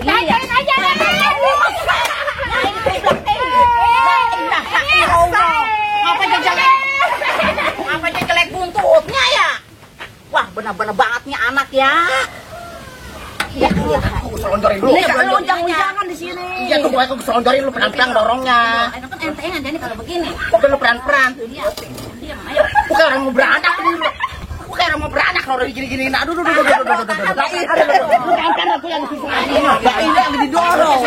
Cain aja. Ngapanya jelek buntutnya ya? Wah, benar-benar banget nih anak ya. Iya, aku selonjorin dulu. Lu jangan di sini. Iya tuh, aku selonjorin lu pelan-pelan dorongnya. Enak kan entengan jadi kalau begini. Bukan lu pelan-pelan. Diam, ayo. Bukan orang mau beranak nih lu. Bukan orang mau beranak kalau gini-gini. Aduh. Lu pelan-pelan aku yang susah. Ini yang didorong.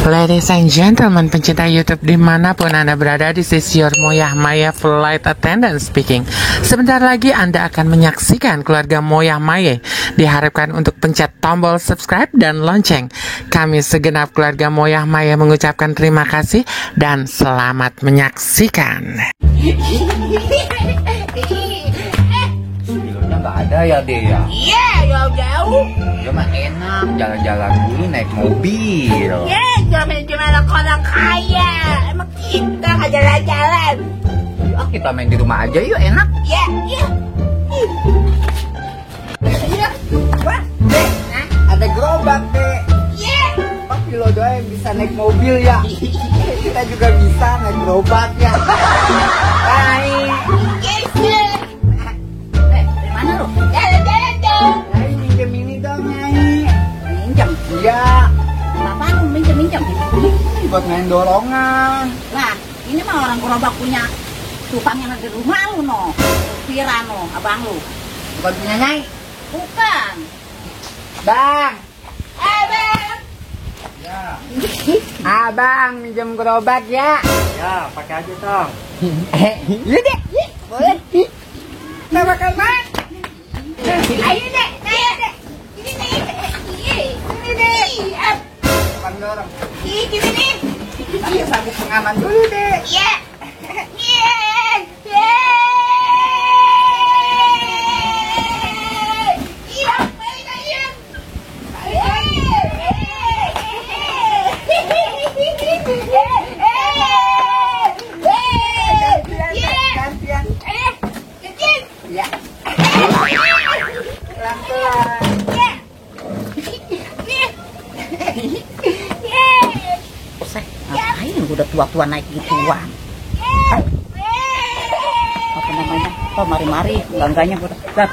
Ladies and gentlemen, pencinta YouTube dimanapun Anda berada, this is your Moyah Maya Flight Attendant speaking. Sebentar lagi Anda akan menyaksikan keluarga Moyah Maya. Diharapkan untuk pencet tombol subscribe dan lonceng. Kami segenap keluarga Moyah Maya mengucapkan terima kasih dan selamat menyaksikan. Filmnya nggak ada ya deh ya? Iya, jauh-jauh. Ya mah enak, jalan-jalan dulu naik mobil. Ya, gimana orang kaya. Emang kita nggak jalan-jalan. Ya kita main di rumah aja yuk, enak. Iya. Iya. Wah, Dek, ada gerobak, Dek. Iya. Pak Pilo doang yang bisa naik mobil ya. Kita juga bisa naik gerobak ya. Hai. Yes. Dari mana lu? Jalan-jalan dong. Nyai minjem ini dong, Nyai. Minjem. Iya, Apaan lu minjem? buat main dorongan. Nah, ini mah orang gerobak punya tukang yang ada di rumah lu, no. Pira, no, abang lu. Bukan punya Nyai. Bukan. Bang. Bang. Ya. Abang minjem gerobak ya. Ya, pakai aja tong. Iya, Dek. Boleh. Nggak bakal main. Ayo, Dek. Ini, Dek. Bukan dorong. Gini nih. Iya, sabuk pengaman dulu deh. Iya. Gantian. Ya. Pelan-pelan. Ngapain udah tua-tua naik gituan? Apa namanya? Oh, mari-mari, bangganya udah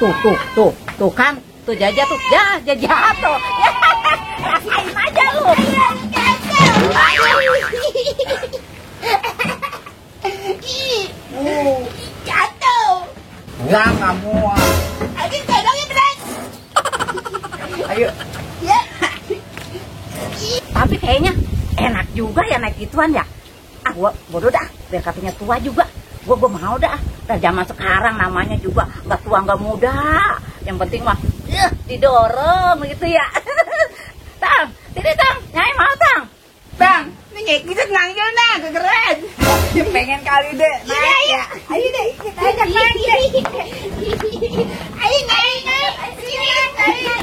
tuh kan, tuh jajah tuh, jatuh. Ya, rasain aja lu. Jatuh. Enggak, nggak muat. Ayo tolongin, Bang. Ayo. Ya. Tapi kayaknya enak juga ya naik gituan ya. Gua bodoh dah, biar katanya tua juga. Gua mau dah. Dah zaman sekarang namanya juga nggak tua nggak muda. Yang penting mah didorong gitu ya. Tang, Nyai mau Tang. Bang, ini kita nganggil nah, keren. Pengen kali deh. Iya. Ayo deh, kita ajak naik deh. Ayo Nyai.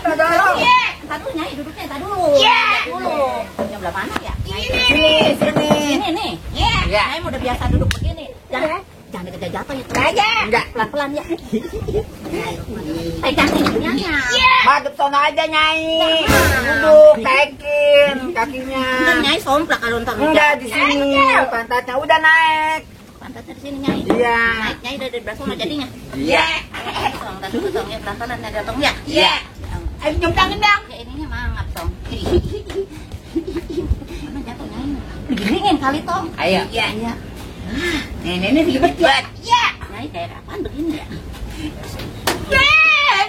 Kita dorong. Tadu Nyai duduknya dulu. Iya. Dulu. Yang belah mana ya? Sini. Sini nih. Iya. Nyai udah biasa duduk begini. Jangan dikejar jatuh ya. Enggak. Pelan-pelan ya. Pegang ininya. Madep sono aja, Nyai. Duduk, naikin kakinya. Entar Nyai somplak kalau ntar. Enggak, di sini. Pantatnya udah naik. Pantatnya di sini Nyai. Iya. Naik Nyai dari belah sana jadinya. Iya. Tong ya pelan-pelan ada tong ya. Iya. Ayo jempangin dong. Ya ininya mangap tong. Mana jatuh Nyai? Digiringin kali tong. Ayo. Iya. Ini ribet banget. Iya. Nyai kayak apaan begini ya?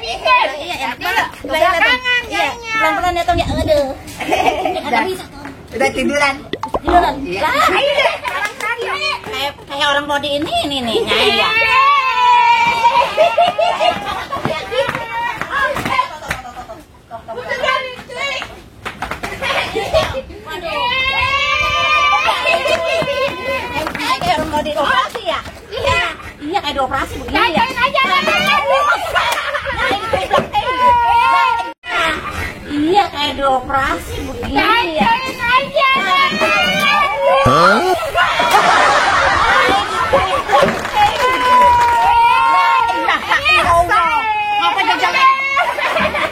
Bisa. Iya, enak banget. Belakangan Nyainya. Pelan-pelan ya tong ya. Aduh. Enggak bisa tong. Udah tiduran. Tiduran. Iya. Lah, ayo deh. Kayak orang body ini nih Nyai ya. Kayak orang mau dioperasi ya? Iya kayak dioperasi begini ya? Iya kayak dioperasi begini ya?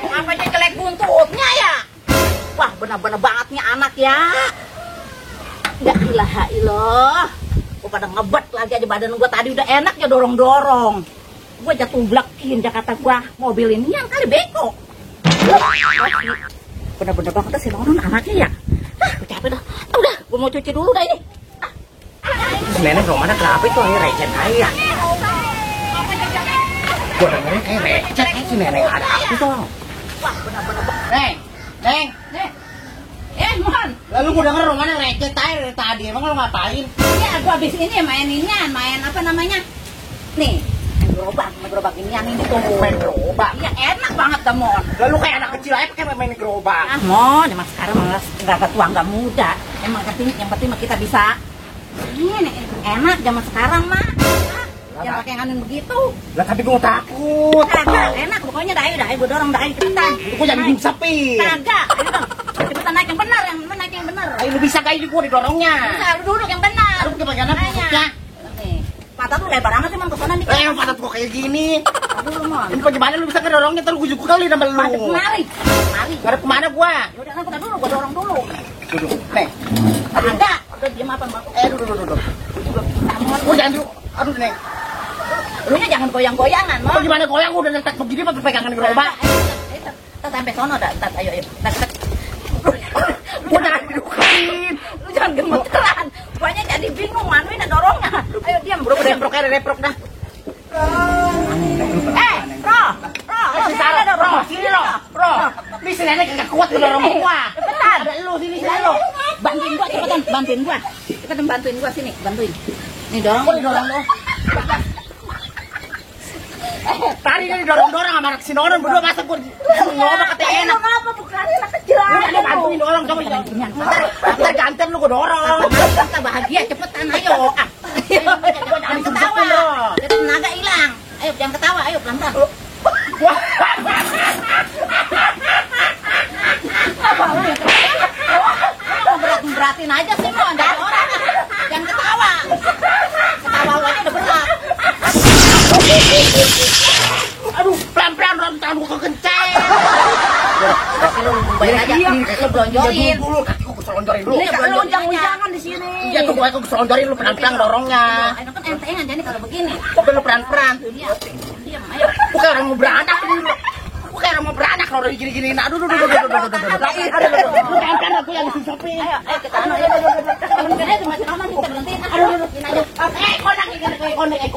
Ngapanya jelek bener-bener banget nih anak ya. Ya ilaha ilah. Gue pada ngebet lagi aja badan gue tadi udah enak ya dorong-dorong. Gue jatuh blakin Jakarta gue mobil ini yang kali beko. Bener-bener banget sih orang anaknya ya. Gue capek dah. Udah, gue mau cuci dulu dah ini. Si nenek Romana kenapa itu recet kayak? Gue dengerin kayak recet kayak si nenek ada aku tuh. Wah, bener-bener Neng. Mon. Lalu gue denger Romana recet aja dari tadi. Emang lo ngapain? Iya, gue abis ini main apa namanya? Nih, main gerobak ini yang ini tuh. Main gerobak? Iya, enak banget dah, Mon. Lalu kayak anak kecil aja pakai main gerobak. Ah, Mon, emang sekarang malah nggak tua nggak muda. Emang yang penting mah kita bisa. Ini enak zaman sekarang mah. Jangan pakai nganin begitu. Lah tapi gue takut. Kagak, enak pokoknya dah, gue dorong dah cepetan. Gue jadi duduk sepi. Kagak, ayo dong. Cepetan naik yang benar, naik yang benar. Ayo lu bisa kayak gue didorongnya. Bisa, lu duduk yang benar. Aduh bagaimana maksudnya? Nih, mata tuh lebar amat sih, Man, kesana nih. Mata gue kayak gini. Aduh, Mon. Ini bagaimana lu bisa ngedorongnya terus gue juga kali nama lu. Madep kemari. Ngarep kemana gue? Yaudah, aku dulu, gue dorong dulu. Duduk. Nih. Ada. Udah diam apa, Mbak? Duduk. Gue jangan dulu. Aduh, Neng. Lu nya jangan goyang-goyangan, Mon. Gimana goyang udah netek begini apa pegangan gerobak? Kita sampai sono dah. Ayo. Gue jangan didukain. Lu jangan gemeteran. Guanya jadi bingung, manuin dorongnya. Ayo diam, bro. Reprok dah. Lu sana dong, Bro. Sini lo. Ini si nenek kagak kuat ngedorong gua. Cepetan. Ada lu sini lo. Bantuin gua cepetan, Cepetan bantuin gua sini, bantuin. Nih dorong lo. Tadi dia didorong-dorong sama anak sinonon berdua masa gua ngomong kata enak. Kenapa bukan anak kecil? Udah bantuin dorong coba. Ntar gantian lu gua dorong. Kita bahagia cepetan, ayo. Jangan ketawa. Jadi tenaga hilang. Ayo jangan ketawa, ayo pelan-pelan. Beratin aja sih, Mon. Dari orang. Jangan ketawa. Ketawa aja udah berat. Aduh, pelan-pelan tangan gua kekenceng. Lu baik aja, lu blonjorin. Dulu kaki gua selonjorin dulu. Ini unjang-unjangan di sini. Iya tuh gua selonjorin lu pelan-pelan dorongnya. Ayo kan entengan jadi kalau begini. Udah lu pelan-pelan. Diam, ayo. Bukan orang mau beranak ini. Bukan orang mau beranak kalau udah gini-gini. Aduh. Lu pelan-pelan aku yang disusupi. Ayo ke sana. Ayo cuma sana kita berhentiin. Aduh, ini aja. Konek.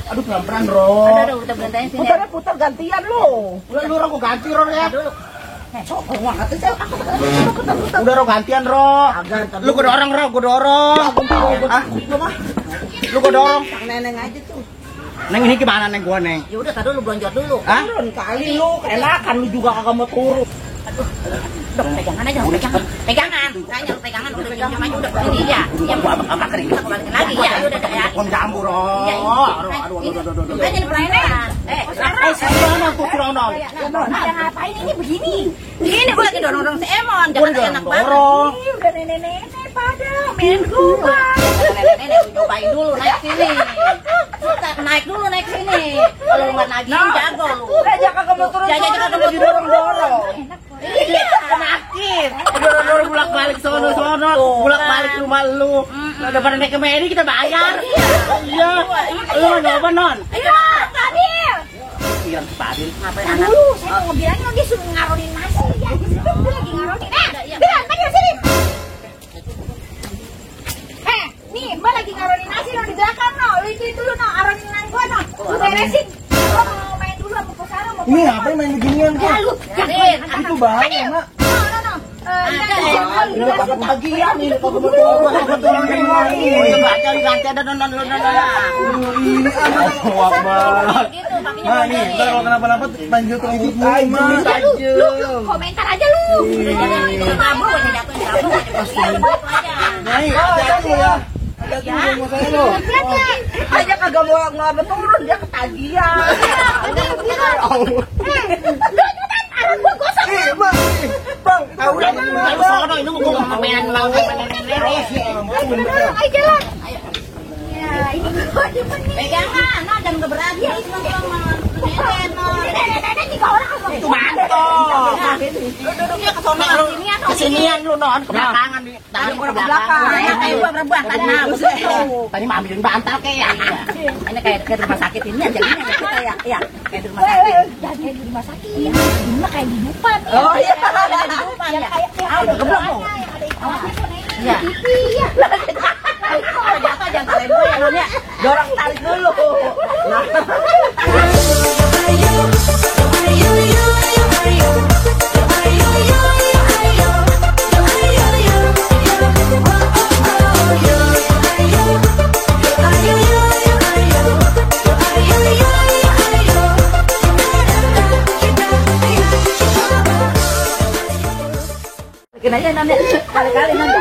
Aduh pelan-pelan, Bro. Aduh, udah berhentiin sini. Putar gantian lu. Lu orang gua ganti, Ro ya. Dulu. Udah Ro gantian, Ro. Lu gua dorong, Ro, gua dorong. Lu gua dorong. Neneng aja tuh. Neng ini gimana Neng gua, Neng? Ya udah tadi lu blonjor dulu. Hah? Kali lu enakan lu juga kagak mau turun. Aduh. Dok, pegangan aja, pegangan. Kayaknya pegangan udah diam aja udah ini ya. Diam gua apa kering. Kita balikin lagi ya, udah ya. Kon jambu, Ro. Aduh. Aja pelan-pelan. Sana tuh Rono. Ada ngapain ini begini? Ini gua lagi dorong-dorong si Emon, jangan enak banget. Dorong. Ini udah nenek-nenek pada main gua. Nenek cobain dulu naik sini. Kita naik dulu naik sini. Kalau lu nggak nagihin jago lu. Aja kagak mau turun. Jaga kagak mau didorong-dorong. Iya, sakit. Dorong bolak-balik sono. Bolak-balik rumah lu. Udah pada naik ke Medi kita bayar. Iya. Lu mau nyoba, Non? Ayo, Fadil. Iya, Fadil. Ngapain anak? Saya mau bilangin lagi suruh ngaronin nasi ya. Dia lagi ngaronin. Bilang, ayo sini. Nih, Mbak lagi ngaronin nasi lo di belakang no. Lu itu dulu no, aronin gua no. Lu beresin. Gua mau main dulu sama Pusara mau. Ini ngapain main beginian kok? Ya lu, Itu bahaya, Mak. No. Ini kagak bagian ini kagak betul. Oh, iya baca ganti ada non. Ini aduh, Akbar. Nah, nih, ntar kalau kenapa-napa lanjut ke ibu Mak. Lu komentar aja lu. Kabur aja jatuh. Naik, hati-hati ya. Hati-hati sama saya lo. Aja kagak mau turun dia ketagihan. Bang, udah sono ini mau ngomongin Bang. Ayo jalan. Ayo. Ya, ini pegangan, nah jangan keberanian itu Itu mantok. Duduknya ke sono, kesinian lu non, ke belakangan nih. Tadi ke belakang. Ayo berbuat tadi mau ambilin bantal kayak. Ini kayak di rumah sakit ini aja ini kita ya. Iya, kayak di rumah sakit. Jadi di rumah sakit. Ini mah kayak di depan. Oh iya, di depan ya. Udah geblok lu. Iya. Iya. Jatuh jangan kalian gue ya nonnya. Dorong tarik dulu. Bikin aja nanti kali-kali nanti.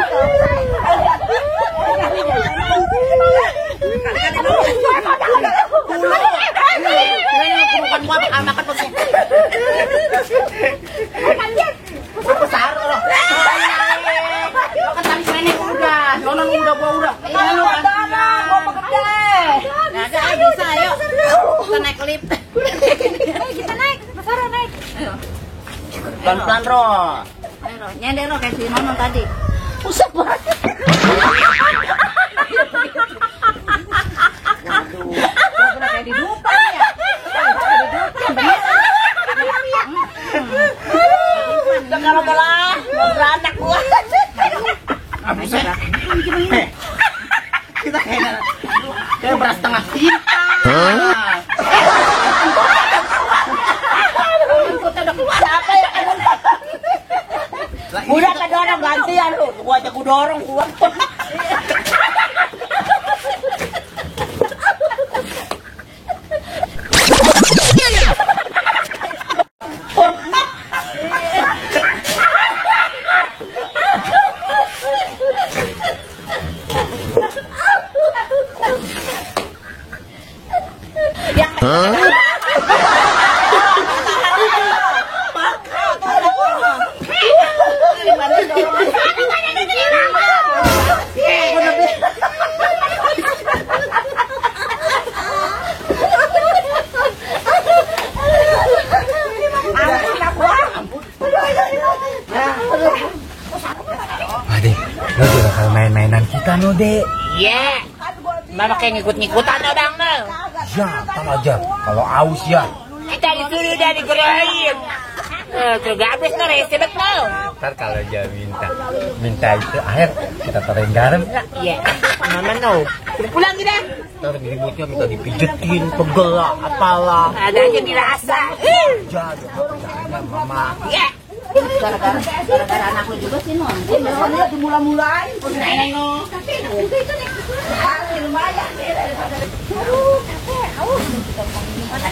Kita naik, Mas Farah naik. Pelan-pelan Roh. Ayo, nyender lo kayak si Nono tadi. Usah banget. Udah kayak di depan ya. Sekarang malah beranak gua. Kita kayak beras setengah tinta. Siapa ya? Udah ada orang gantian lu, gua aja gua dorong gua. Adik, lo juga kalau main-mainan kita no dek. Iya. Mana kayak ngikut-ngikutan orang lo. Ya, tam aja. Kalau aus ya. Kita disuruh udah digerahin. Kagak habis tuh resibet lo. Ntar kalau dia minta itu air, kita taruhin garam nggak? Iya. Mama no. Pulang kita. Ntar ributnya minta dipijetin, pegel lah, apalah. Ada aja dirasa. Ya, jangan mama. Iya. Gara-gara anak lu juga sih non. Biasanya dimula-mulain. Lumayan deh daripada.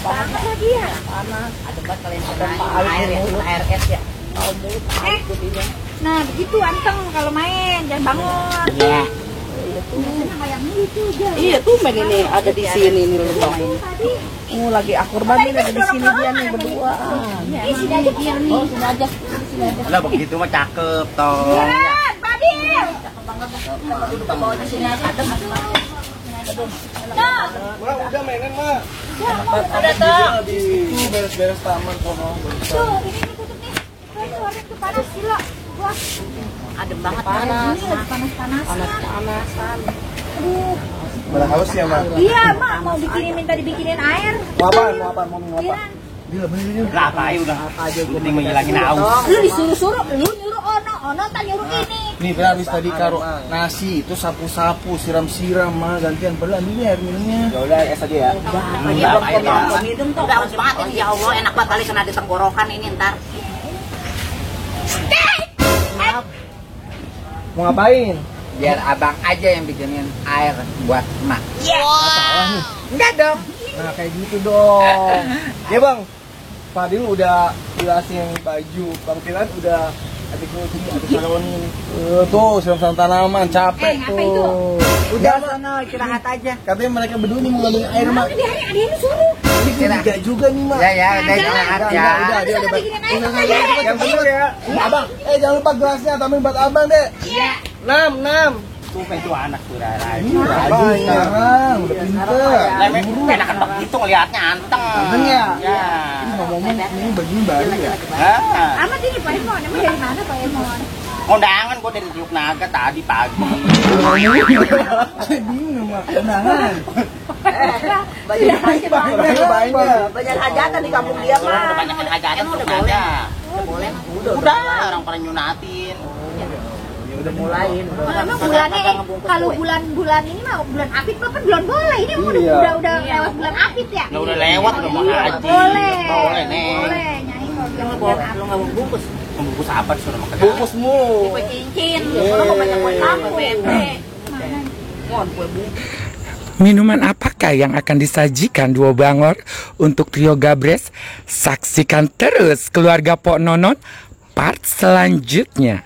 Panas lagi ya. Panas. Ada buat kalian air ya, air es ya. Nah, begitu anteng kalau main, jangan bangun. Iya. Iya tuh main ini ada di sini nih loh. Lagi akur banget ada di sini dia nih berdua. Ih, sini aja biar nih. Sini aja. Lah begitu mah cakep toh. Badil. Duduk ke bawah di sini aja adem. Udah mainan mah. Udah tuh. Di beres-beres taman kono. Tuh, ini tutup nih. Tuh, panas gila. Wah, Adem banget. panas. Ini lagi panas-panasan. Panasan. Aduh. Malah haus ya mah. Iya, Mak, mau minta dibikinin air. Mau apa? Mau minum apa? Pikiran. Dia bener lah apa aja udah apa aja gue penting menghilangin haus. Lu disuruh-suruh, lu nyuruh ono tak nyuruh ini. Nih habis tadi karo nasi itu sapu-sapu siram-siram mah gantian belah ini air minumnya. Ya udah es aja ya. Iya, belum minum tuh udah haus banget ini. Ya Allah, enak banget kali kena di tenggorokan ini ntar. Mau ngapain? Biar abang aja yang bikinin air buat emak. Salah nih. Enggak dong. Nah kayak gitu dong. Ya bang, Fadil udah jelasin baju, Bang Tilan udah adik salonin. Tuh siram-siram tanaman capek ngapain tuh. Udah sana istirahat aja. Katanya mereka berdua nih mau ngambil air mak. Di hari ada yang suruh. Ini curiga juga nih mak. Ya udah istirahat ya. Dia udah Bikinin air aja. yang bener ya. Abang, jangan lupa gelasnya tambahin buat abang deh. Iya. 6. Suka itu anak tuh Rara. Sekarang udah pinter. Enakan begitu ngeliatnya anteng. Anteng ya? Ya. Ini ngomong ini baju baru ya. Amat ini Pak Emon, emang dari mana Pak Emon? Kondangan gue dari Teluk Naga tadi pagi. Saya bingung sama kondangan. Banyak hajatan di kampung dia Udah mah. banyak hajatan Emang udah udah boleh? boleh. Udah Udah orang pada nyunatin. udah mulain. Emang bulannya kalau bulan ini mah bulan Apit kan belum boleh. Ini mah udah lewat bulan Apit ya. Ya udah lewat udah mau haji. Boleh. Boleh nih. Boleh nyai kalau bulan Apit. Lu nggak mau bungkus? Membungkus apa sudah makan? Bungkusmu. Kue cincin. Soalnya mau banyak kue kamu, bebek. Mohon kue bungkus. Minuman apakah yang akan disajikan duo Bangor untuk trio Gabres? Saksikan terus Keluarga Pok Nonon part selanjutnya.